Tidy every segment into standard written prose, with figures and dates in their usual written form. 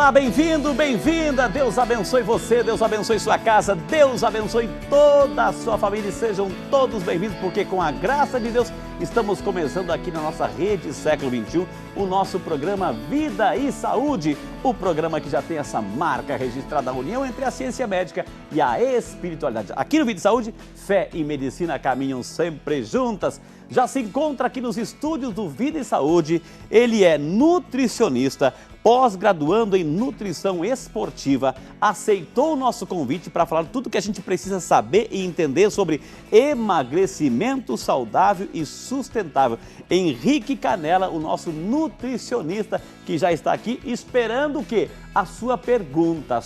Olá, bem-vindo, bem-vinda. Deus abençoe você, Deus abençoe sua casa, Deus abençoe toda a sua família e sejam todos bem-vindos, porque com a graça de Deus estamos começando aqui na nossa rede Século XXI o nosso programa Vida e Saúde, o programa que já tem essa marca registrada, a união entre a ciência médica e a espiritualidade. Aqui no Vida e Saúde, fé e medicina caminham sempre juntas. Já se encontra aqui nos estúdios do Vida e Saúde, ele é nutricionista, pós-graduando em nutrição esportiva, aceitou o nosso convite para falar tudo que a gente precisa saber e entender sobre emagrecimento saudável e sustentável. Henrique Canella, o nosso nutricionista, que já está aqui esperando o quê? A sua pergunta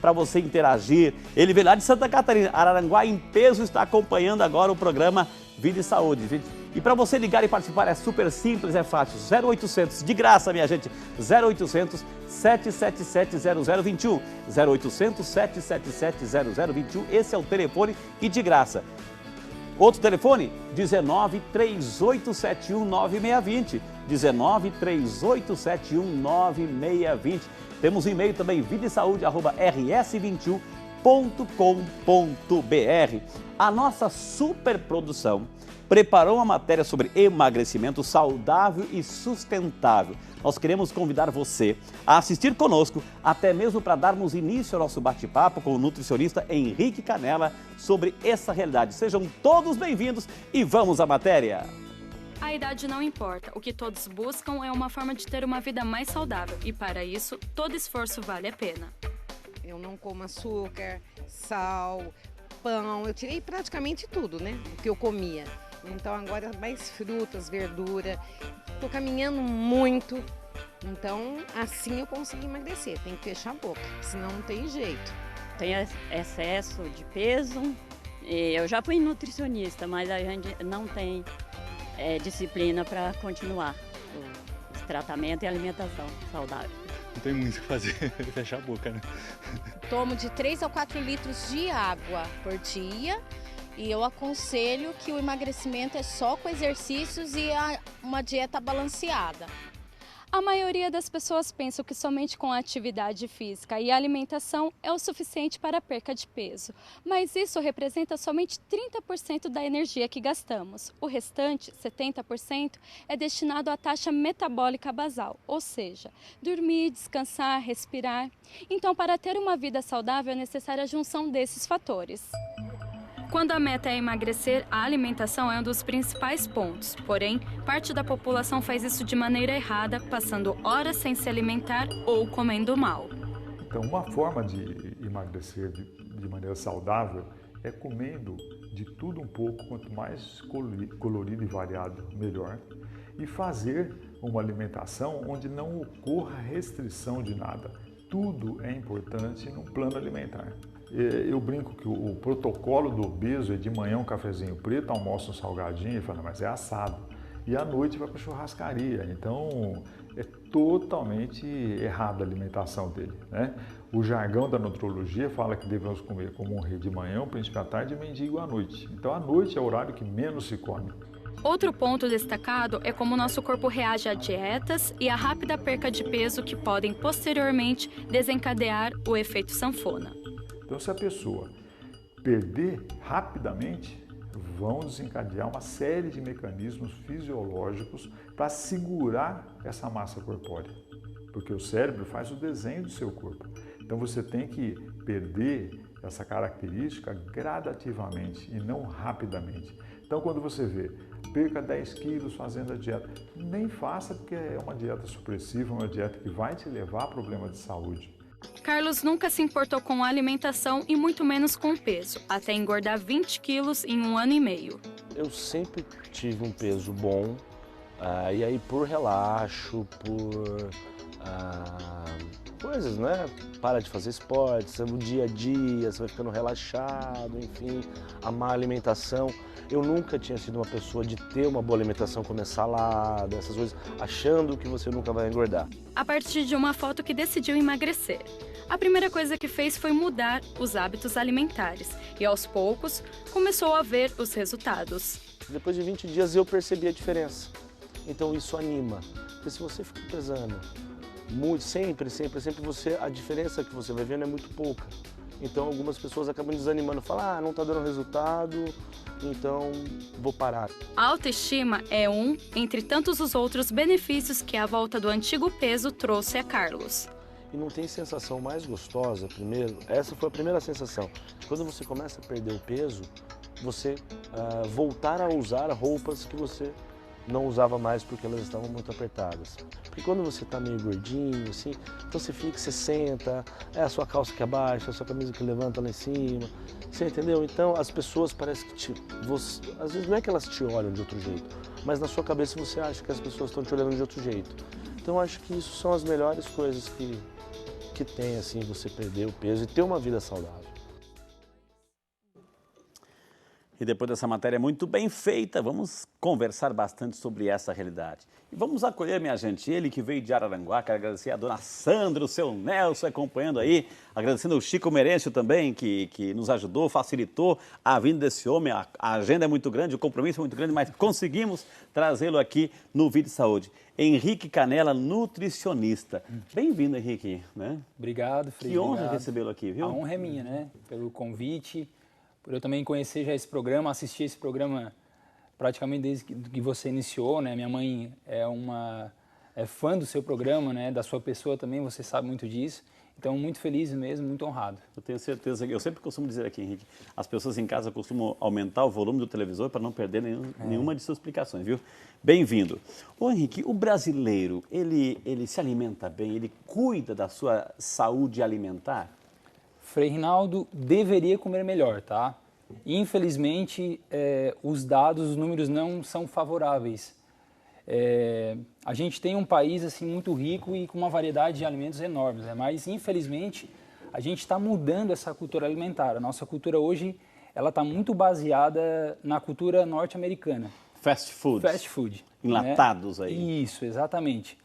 para você interagir. Ele veio lá de Santa Catarina, Araranguá em peso, está acompanhando agora o programa Vida e Saúde, gente. E para você ligar e participar é super simples, é fácil. 0800, de graça, minha gente. 0800 777 0021. 0800 777 0021. Esse é o telefone e de graça. Outro telefone, 19 3871 9620. 19 3871 9620. Temos um e-mail também, videsaude@rs21.com.br. A nossa superprodução preparou uma matéria sobre emagrecimento saudável e sustentável. Nós queremos convidar você a assistir conosco, até mesmo para darmos início ao nosso bate-papo com o nutricionista Henrique Canella sobre essa realidade. Sejam todos bem-vindos e vamos à matéria. A idade não importa, o que todos buscam é uma forma de ter uma vida mais saudável e para isso todo esforço vale a pena. Eu não como açúcar, sal, pão, eu tirei praticamente tudo, né, o que eu comia. Então agora mais frutas, verdura, tô caminhando muito, então assim eu consigo emagrecer, tem que fechar a boca, senão não tem jeito. Tem excesso de peso, eu já fui nutricionista, mas a gente não tem disciplina para continuar o tratamento e alimentação saudável. Não tem muito o que fazer, fechar a boca, né? Tomo de 3 a 4 litros de água por dia e eu aconselho que o emagrecimento é só com exercícios e uma dieta balanceada. A maioria das pessoas pensa que somente com a atividade física e alimentação é o suficiente para a perca de peso, mas isso representa somente 30% da energia que gastamos. O restante, 70%, é destinado à taxa metabólica basal, ou seja, dormir, descansar, respirar. Então, para ter uma vida saudável é necessária a junção desses fatores. Quando a meta é emagrecer, a alimentação é um dos principais pontos. Porém, parte da população faz isso de maneira errada, passando horas sem se alimentar ou comendo mal. Então, uma forma de emagrecer de maneira saudável é comendo de tudo um pouco, quanto mais colorido e variado, melhor. E fazer uma alimentação onde não ocorra restrição de nada. Tudo é importante num plano alimentar. Eu brinco que o protocolo do obeso é de manhã um cafezinho preto, almoço um salgadinho e fala, mas é assado. E à noite vai para a churrascaria. Então é totalmente errada a alimentação dele, né? O jargão da nutrologia fala que devemos comer como um rei de manhã, um príncipe à tarde e mendigo à noite. Então à noite é o horário que menos se come. Outro ponto destacado é como o nosso corpo reage a dietas e a rápida perca de peso que podem posteriormente desencadear o efeito sanfona. Então, se a pessoa perder rapidamente, vão desencadear uma série de mecanismos fisiológicos para segurar essa massa corpórea, porque o cérebro faz o desenho do seu corpo. Então, você tem que perder essa característica gradativamente e não rapidamente. Então, quando você vê, perca 10 quilos fazendo a dieta, nem faça porque é uma dieta supressiva, uma dieta que vai te levar a problema de saúde. Carlos nunca se importou com a alimentação e muito menos com o peso, até engordar 20 quilos em 1 ano e meio. Eu sempre tive um peso bom, e aí por relaxo, por coisas, né? Para de fazer esportes, o dia a dia, você vai ficando relaxado, enfim, a má alimentação. Eu nunca tinha sido uma pessoa de ter uma boa alimentação, comer salada, essas coisas, achando que você nunca vai engordar. A partir de uma foto que decidiu emagrecer. A primeira coisa que fez foi mudar os hábitos alimentares e, aos poucos, começou a ver os resultados. Depois de 20 dias eu percebi a diferença. Então isso anima, porque se você fica pesando muito, sempre você, a diferença que você vai vendo é muito pouca. Então algumas pessoas acabam desanimando, falam, não está dando resultado, então vou parar. A autoestima é um entre tantos os outros benefícios que a volta do antigo peso trouxe a Carlos. E não tem sensação mais gostosa, primeiro, essa foi a primeira sensação, de quando você começa a perder o peso, você voltar a usar roupas que você não usava mais porque elas estavam muito apertadas. Porque quando você está meio gordinho, assim, então você fica, você senta, é a sua calça que abaixa, a sua camisa que levanta lá em cima, você entendeu? Então as pessoas parecem que às vezes não é que elas te olham de outro jeito, mas na sua cabeça você acha que as pessoas estão te olhando de outro jeito. Então acho que isso são as melhores coisas que tem, assim, você perder o peso e ter uma vida saudável. E depois dessa matéria muito bem feita, vamos conversar bastante sobre essa realidade. E vamos acolher, minha gente, ele que veio de Araranguá, quero agradecer a dona Sandra, o seu Nelson acompanhando aí, agradecendo o Chico Merencio também, que nos ajudou, facilitou a vinda desse homem, a agenda é muito grande, o compromisso é muito grande, mas conseguimos trazê-lo aqui no Vida e Saúde. Henrique Canella, nutricionista. Bem-vindo, Henrique. Né? Obrigado, Frei. Que honra recebê-lo aqui, viu? A honra é minha, né? Pelo convite, por eu também conhecer já esse programa, assistir esse programa praticamente desde que você iniciou, né? Minha mãe é fã do seu programa, né? Da sua pessoa também, você sabe muito disso. Então, muito feliz mesmo, muito honrado. Eu tenho certeza, eu sempre costumo dizer aqui, Henrique, as pessoas em casa costumam aumentar o volume do televisor para não perder nenhuma de suas explicações, viu? Bem-vindo. Ô Henrique, o brasileiro, ele se alimenta bem, ele cuida da sua saúde alimentar? Frei Rinaldo deveria comer melhor, tá? Infelizmente, os números não são favoráveis. A gente tem um país assim muito rico e com uma variedade de alimentos enormes, né? Mas infelizmente a gente está mudando essa cultura alimentar. A nossa cultura hoje ela está muito baseada na cultura norte-americana. Fast food. Fast food. Enlatados, né? Aí. Isso, exatamente.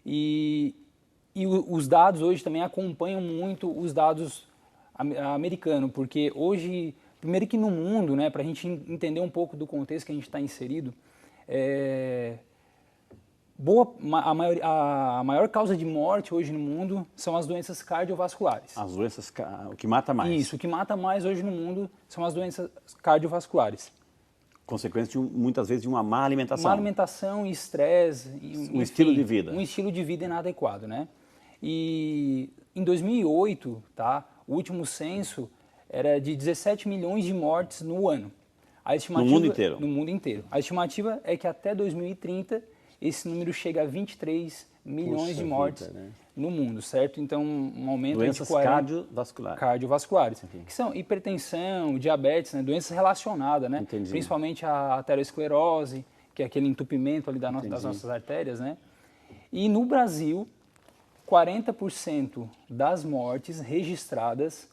E os dados hoje também acompanham muito os dados americanos, porque hoje, primeiro que no mundo, né, para a gente entender um pouco do contexto que a gente está inserido, a maior causa de morte hoje no mundo são as doenças cardiovasculares. As doenças, o que mata mais. Isso, o que mata mais hoje no mundo são as doenças cardiovasculares. Consequência, muitas vezes, de uma má alimentação. Má alimentação, estresse. Um estilo de vida. Um estilo de vida inadequado, né? E em 2008, tá, o último censo era de 17 milhões de mortes no ano. A estimativa, no mundo inteiro? No mundo inteiro. A estimativa é que até 2030 esse número chega a 23 milhões de mortes no mundo, certo? Então, um aumento doenças de 40... cardiovasculares. Que são hipertensão, diabetes, né? Doenças relacionadas, né? Entendi. Principalmente a aterosclerose, que é aquele entupimento ali das nossas artérias, né? E no Brasil, 40% das mortes registradas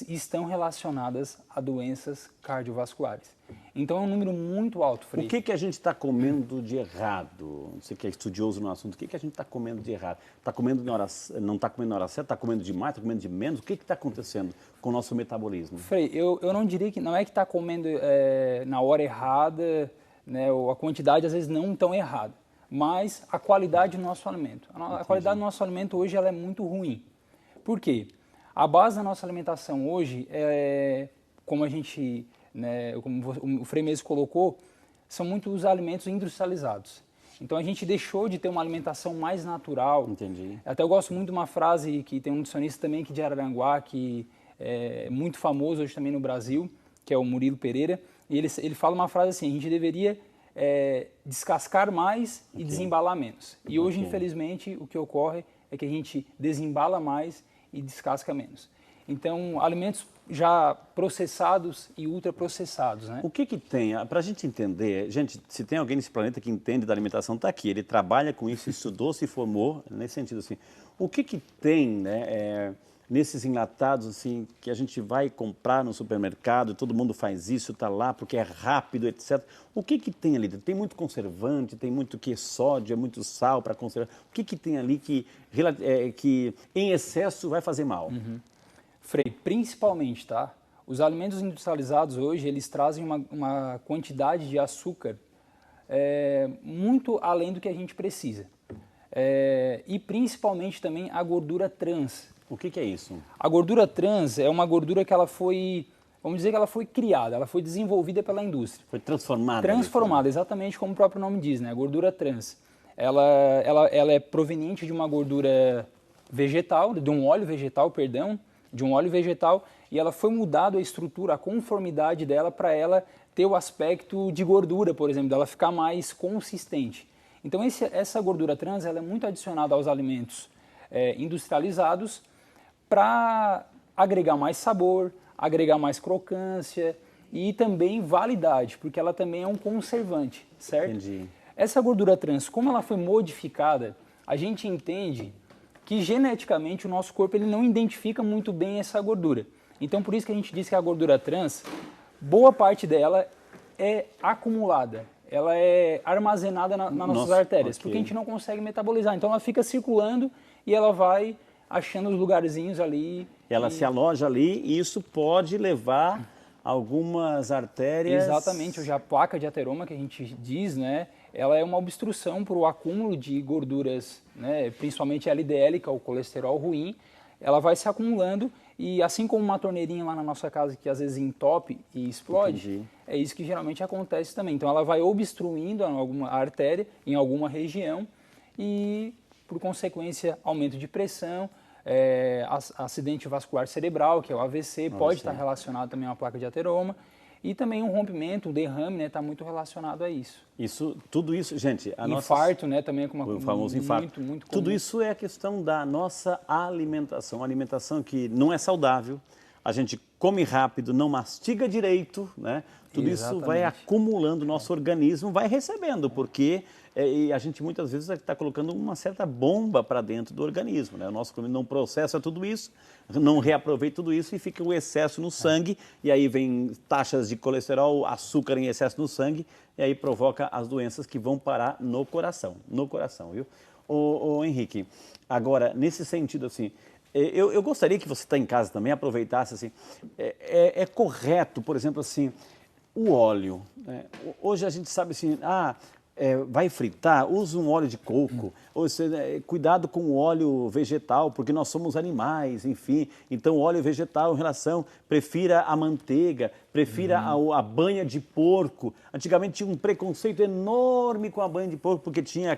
estão relacionadas a doenças cardiovasculares. Então é um número muito alto, Frei. O que a gente está comendo de errado? Você que é estudioso no assunto, o que a gente está comendo de errado? Tá comendo não está comendo na hora certa, está comendo demais, está comendo de menos? O que está acontecendo com o nosso metabolismo? Frei, eu não diria que não é que está comendo na hora errada, né, ou a quantidade às vezes não tão errada, mas a qualidade do nosso alimento. A qualidade do nosso alimento hoje ela é muito ruim. Por quê? A base da nossa alimentação hoje como a gente, né, como o Frei mesmo colocou, são muitos os alimentos industrializados. Então a gente deixou de ter uma alimentação mais natural. Entendi. Até eu gosto muito de uma frase que tem um nutricionista também aqui de Araranguá, que é muito famoso hoje também no Brasil, que é o Murilo Pereira, e ele fala uma frase assim: a gente deveria descascar mais e desembalar menos. E hoje, infelizmente, o que ocorre é que a gente desembala mais e descasca menos. Então, alimentos já processados e ultraprocessados, né? O que tem, para a gente entender, gente, se tem alguém nesse planeta que entende da alimentação, está aqui, ele trabalha com isso, estudou, se formou, nesse sentido assim. O que tem, né, nesses enlatados, assim, que a gente vai comprar no supermercado, todo mundo faz isso, está lá porque é rápido, etc. O que tem ali? Tem muito conservante, tem muito sódio, é muito sal para conservar. O que tem ali que em excesso vai fazer mal? Frei, principalmente, tá? Os alimentos industrializados hoje, eles trazem uma quantidade de açúcar muito além do que a gente precisa. e principalmente também a gordura trans. O que é isso? A gordura trans é uma gordura que ela foi, vamos dizer que ela foi criada, ela foi desenvolvida pela indústria. Foi transformada. Transformada, exatamente como o próprio nome diz, né? A gordura trans. Ela é proveniente de uma gordura vegetal, de um óleo vegetal, e ela foi mudada a estrutura, a conformidade dela para ela ter o aspecto de gordura, por exemplo, dela ficar mais consistente. Então essa gordura trans ela é muito adicionada aos alimentos industrializados para agregar mais sabor, agregar mais crocância e também validade, porque ela também é um conservante, certo? Entendi. Essa gordura trans, como ela foi modificada, a gente entende que geneticamente o nosso corpo ele não identifica muito bem essa gordura. Então por isso que a gente diz que a gordura trans, boa parte dela é acumulada, ela é armazenada nas nossas artérias, porque a gente não consegue metabolizar. Então ela fica circulando e ela vai achando os lugarzinhos ali. Ela se aloja ali e isso pode levar algumas artérias... Exatamente, hoje a placa de ateroma que a gente diz, né, ela é uma obstrução para o acúmulo de gorduras, né, principalmente LDL, que é o colesterol ruim, ela vai se acumulando e assim como uma torneirinha lá na nossa casa que às vezes entope e explode, é isso que geralmente acontece também. Então ela vai obstruindo alguma artéria em alguma região e, por consequência, aumento de pressão, acidente vascular cerebral, que é o AVC, pode estar relacionado também a uma placa de ateroma, e também um rompimento, um derrame, né, está muito relacionado a isso. Tudo isso, gente... Infarto, né, também é o famoso infarto. Muito comum. Tudo isso é a questão da nossa alimentação. Uma alimentação que não é saudável, a gente come rápido, não mastiga direito, né? Tudo isso vai acumulando, nosso organismo vai recebendo, porque a gente muitas vezes está colocando uma certa bomba para dentro do organismo, né? O nosso organismo não processa tudo isso, não reaproveita tudo isso e fica o excesso no sangue, e aí vem taxas de colesterol, açúcar em excesso no sangue, e aí provoca as doenças que vão parar no coração, viu? Ô Henrique, agora, nesse sentido assim, eu gostaria que você está em casa também, aproveitasse assim, é correto, por exemplo assim, o óleo, né? Hoje a gente sabe assim, vai fritar, usa um óleo de coco, ou seja, cuidado com o óleo vegetal, porque nós somos animais, enfim, então o óleo vegetal em relação, prefira a manteiga, prefira a banha de porco. Antigamente tinha um preconceito enorme com a banha de porco, porque tinha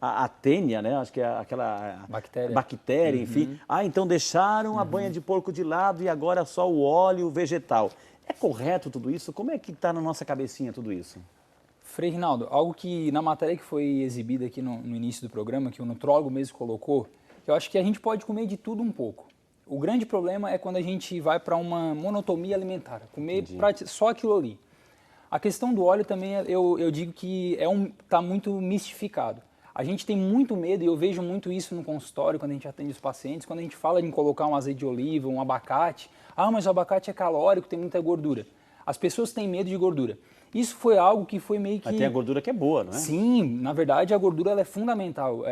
a tênia, né, acho que é aquela bactéria, enfim. Então deixaram a banha de porco de lado e agora só o óleo vegetal. É correto tudo isso? Como é que está na nossa cabecinha tudo isso? Frei Rinaldo, algo que na matéria que foi exibida aqui no início do programa, que o nutrólogo mesmo colocou, eu acho que a gente pode comer de tudo um pouco. O grande problema é quando a gente vai para uma monotonia alimentar, comer só aquilo ali. A questão do óleo também, eu digo que está muito mistificado. A gente tem muito medo, e eu vejo muito isso no consultório, quando a gente atende os pacientes, quando a gente fala em colocar um azeite de oliva, um abacate, mas o abacate é calórico, tem muita gordura. As pessoas têm medo de gordura. Isso foi algo que foi meio que... Mas tem a gordura que é boa, não é? Sim, na verdade a gordura ela é fundamental.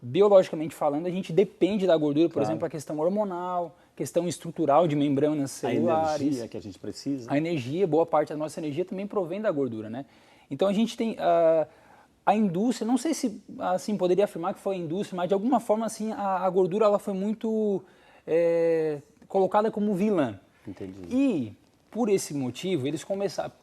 Biologicamente falando, a gente depende da gordura, por exemplo, a questão hormonal, questão estrutural de membranas celulares. A energia que a gente precisa. A energia, boa parte da nossa energia também provém da gordura, né? Então a gente tem... a indústria, não sei se assim poderia afirmar que foi a indústria, mas de alguma forma assim a gordura ela foi muito colocada como vilã. Entendi. E por esse motivo eles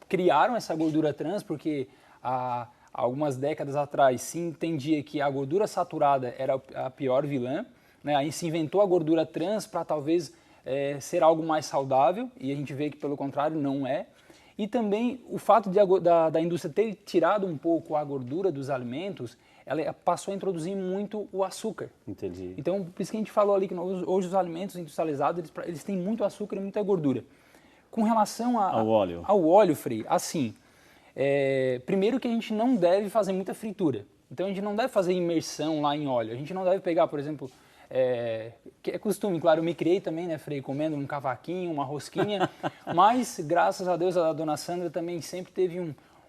criaram essa gordura trans porque há algumas décadas atrás se entendia que a gordura saturada era a pior vilã, né? Aí se inventou a gordura trans para talvez ser algo mais saudável e a gente vê que pelo contrário não é. E também o fato da indústria ter tirado um pouco a gordura dos alimentos, ela passou a introduzir muito o açúcar. Entendi. Então, por isso que a gente falou ali que hoje os alimentos industrializados, eles têm muito açúcar e muita gordura. Com relação ao óleo. Ao óleo, Frei, assim, primeiro que a gente não deve fazer muita fritura. Então, a gente não deve fazer imersão lá em óleo. A gente não deve pegar, por exemplo... que é costume, claro, eu me criei também, né, Frei, comendo um cavaquinho, uma rosquinha, mas graças a Deus a dona Sandra também sempre teve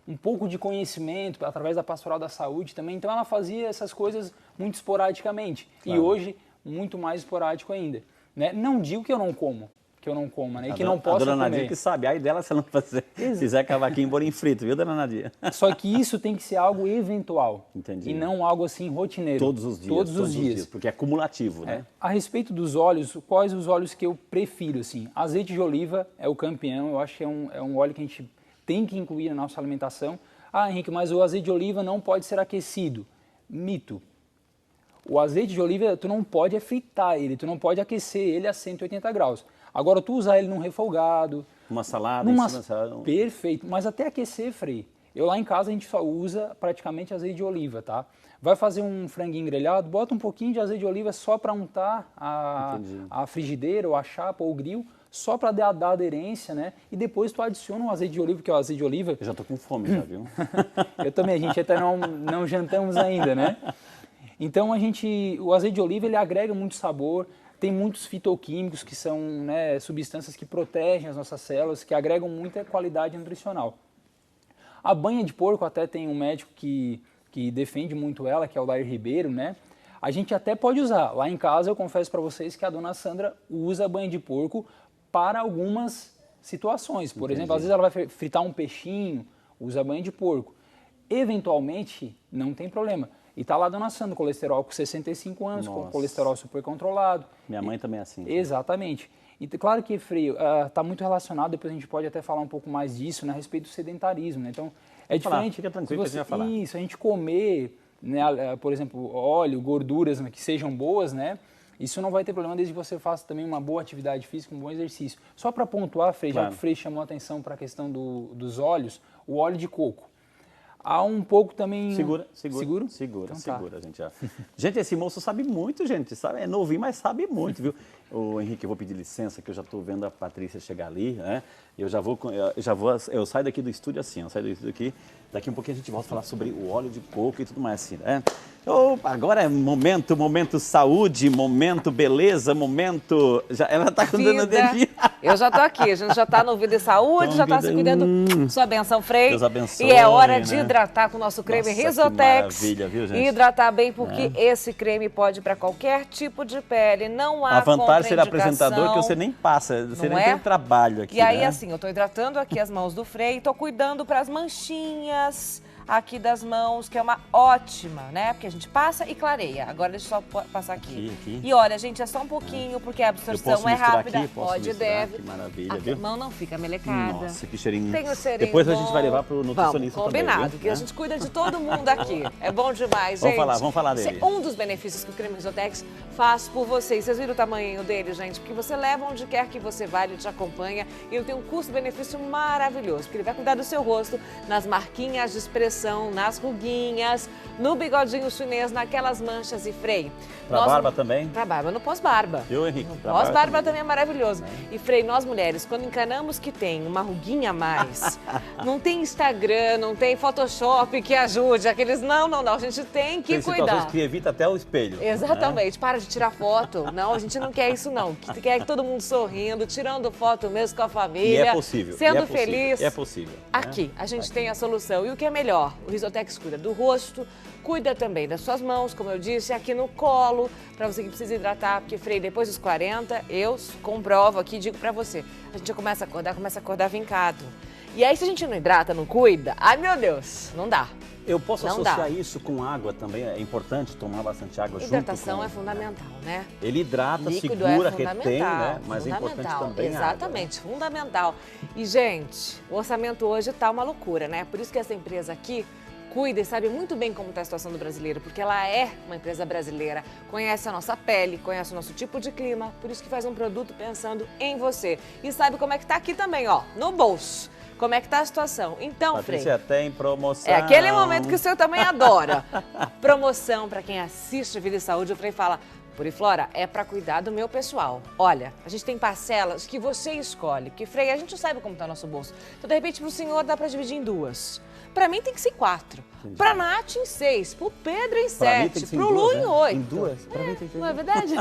um pouco de conhecimento através da Pastoral da Saúde também, então ela fazia essas coisas muito esporadicamente, claro. E hoje muito mais esporádico ainda, né? Não digo que eu não como, que eu não coma, né? E que A não possa dona Nadia comer. que sabe, aí dela se ela não fizer cavaquinho e bolinho frito, viu, dona Nadia? Só que isso tem que ser algo eventual. Entendi. E não algo assim rotineiro. Todos os dias. Todos os dias. Porque é cumulativo, né? A respeito dos óleos, quais os óleos que eu prefiro, assim? Azeite de oliva é o campeão, eu acho que é um óleo que a gente tem que incluir na nossa alimentação. Ah, Henrique, mas o azeite de oliva não pode ser aquecido. Mito. O azeite de oliva, tu não pode fritar ele, tu não pode aquecer ele a 180 graus. Agora, tu usar ele num refogado... Uma salada, em cima da salada. Perfeito, mas até aquecer, Frei. Eu lá em casa a gente só usa praticamente azeite de oliva, tá? Vai fazer um franguinho grelhado, bota um pouquinho de azeite de oliva só para untar a frigideira, ou a chapa, ou o grill, só para dar aderência, né? E depois tu adiciona um azeite de oliva, porque o azeite de oliva... Eu já tô com fome, já, viu? Eu também, a gente até não jantamos ainda, né? Então, o azeite de oliva, ele agrega muito sabor, tem muitos fitoquímicos, que são, né, substâncias que protegem as nossas células, que agregam muita qualidade nutricional. A banha de porco, até tem um médico que defende muito ela, que é o Lair Ribeiro, né? A gente até pode usar. Lá em casa, eu confesso para vocês que a dona Sandra usa a banha de porco para algumas situações. Por exemplo, às vezes ela vai fritar um peixinho, usa a banha de porco. Eventualmente, não tem problema. E tá lá a dona Sandra, colesterol com 65 anos, com colesterol super controlado. Minha mãe também é assim. Exatamente. E claro que, Frei, está muito relacionado, depois a gente pode até falar um pouco mais disso, né, a respeito do sedentarismo, né? Então, é diferente. Fica tranquilo que a gente vai falar. Isso, a gente comer, né, por exemplo, óleo, gorduras, né, que sejam boas, né? Isso não vai ter problema desde que você faça também uma boa atividade física, um bom exercício. Só para pontuar, Frei, já que o Frei chamou a atenção para a questão dos óleos, o óleo de coco. Há um pouco também... Segura, Então, gente. Já. Gente, esse moço sabe muito, gente. Sabe? É novinho, mas sabe muito, viu? Ô, Henrique, eu vou pedir licença, que eu já estou vendo a Patrícia chegar ali, né? Eu saio daqui do estúdio assim, eu saio do estúdio aqui. Daqui um pouquinho a gente volta a falar sobre o óleo de coco e tudo mais assim, né? Agora é momento saúde, momento beleza, momento... Ela está dando dedinho. Eu já estou aqui, a gente já está no Vida e Saúde, então, já está se cuidando. Sua benção, Frei. Deus abençoe, e é hora de hidratar com o nosso creme Risotex. Maravilha, viu, gente? E hidratar bem, porque esse creme pode ir para qualquer tipo de pele, não há a vantagem de ser apresentador é que você nem passa, você nem tem trabalho aqui, E aí, né? assim, eu estou hidratando aqui as mãos do Frei, estou cuidando para as manchinhas aqui das mãos, que é uma ótima, né? Porque a gente passa e clareia. Agora deixa eu só passar aqui. E olha, gente, é só um pouquinho, porque a absorção é rápida. Aqui? Pode, deve. Que maravilha, viu? A mão não fica melecada. Nossa, que cheirinho. Tem o cheirinho Depois bom. A gente vai levar pro nutricionista. Vamos, combinado, também, que a gente cuida de todo mundo aqui. É bom demais, gente. Vamos falar dele. Um dos benefícios que o creme Risotex faz por vocês. Vocês viram o tamanho dele, gente? Porque você leva onde quer que você vá, ele te acompanha. E ele tem um custo-benefício maravilhoso, porque ele vai cuidar do seu rosto, nas marquinhas de expressão, nas ruguinhas, no bigodinho chinês, naquelas manchas e Frei. Pra barba também? Pra barba, no pós-barba. Eu, Henrique. Pós-barba também é maravilhoso. E Frei, nós mulheres, quando encanamos que tem uma ruguinha a mais, não tem Instagram, não tem Photoshop que ajude, aqueles... Não, a gente tem que cuidar. Situações que evita até o espelho. Exatamente, para de tirar foto. Não, a gente não quer isso não. Quer todo mundo sorrindo, tirando foto mesmo com a família. E é possível. Sendo feliz. É possível. Aqui, a gente tem a solução. E o que é melhor? O Risotex cuida do rosto, cuida também das suas mãos, como eu disse, aqui no colo, para você que precisa hidratar, porque, Frei, depois dos 40, eu comprovo aqui, digo para você, a gente já começa a acordar vincado. E aí, se a gente não hidrata, não cuida, ai meu Deus, não dá. Eu posso associar isso com água também, é importante tomar bastante água Hidratação junto com... é fundamental, né? Ele hidrata, Líquido segura, retém, né? Mas é importante também exatamente, a água, né? Fundamental. E, gente, o orçamento hoje tá uma loucura, né? Por isso que essa empresa aqui cuida e sabe muito bem como está a situação do brasileiro, porque ela é uma empresa brasileira, conhece a nossa pele, conhece o nosso tipo de clima, por isso que faz um produto pensando em você. E sabe como é que tá aqui também, ó, no bolso. Como é que tá a situação? Então, Patrícia, Frei, tem promoção. é aquele momento que o senhor também adora. Promoção para quem assiste Vida e Saúde. O Frei fala, Puriflora, é para cuidar do meu pessoal. Olha, a gente tem parcelas que você escolhe. Porque, Frei, a gente não sabe como tá o nosso bolso. Então, de repente, pro senhor dá para dividir em 2. Para mim tem que ser em 4. Para Nath em 6. Pro Pedro em 7. Pro Lu em 8. Em 2? Para mim tem que ser. Não é verdade?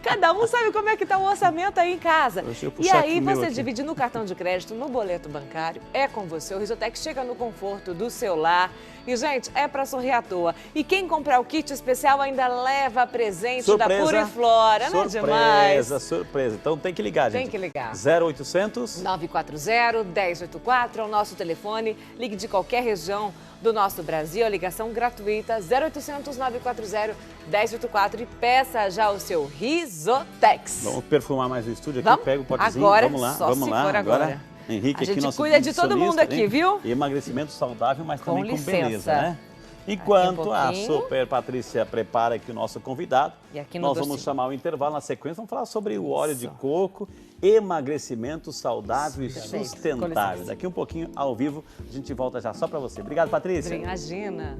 Cada um sabe como é que tá o orçamento aí em casa. E aí você divide no cartão de crédito, no boleto bancário, é com você. O Risotex chega no conforto do seu lar. E, gente, é para sorrir à toa. E quem comprar o kit especial ainda leva presente presente Surpresa. da Puriflora, não é demais? Surpresa. Então tem que ligar, gente. Tem que ligar. 0800 940-1084 é o nosso telefone. Ligue de qualquer região do nosso Brasil, a ligação gratuita 0800 940-1084 e peça já o seu Risotex. Vamos perfumar mais o estúdio aqui, Vamos? pega o potezinho, Agora, vamos lá, só vamos se lá. for agora. Henrique A aqui, gente nosso cuida de todo mundo nutricionista, aqui, viu? Emagrecimento saudável, mas Com também licença. com beleza, né? Enquanto a pouquinho. Super Patrícia prepara aqui o nosso convidado, E aqui no nós vamos docinho. chamar o intervalo na sequência, vamos falar sobre o óleo de coco, emagrecimento saudável e Perfeito. Com sustentável. licença. Daqui um pouquinho, ao vivo, a gente volta já só para você. Obrigado, Patrícia. Imagina.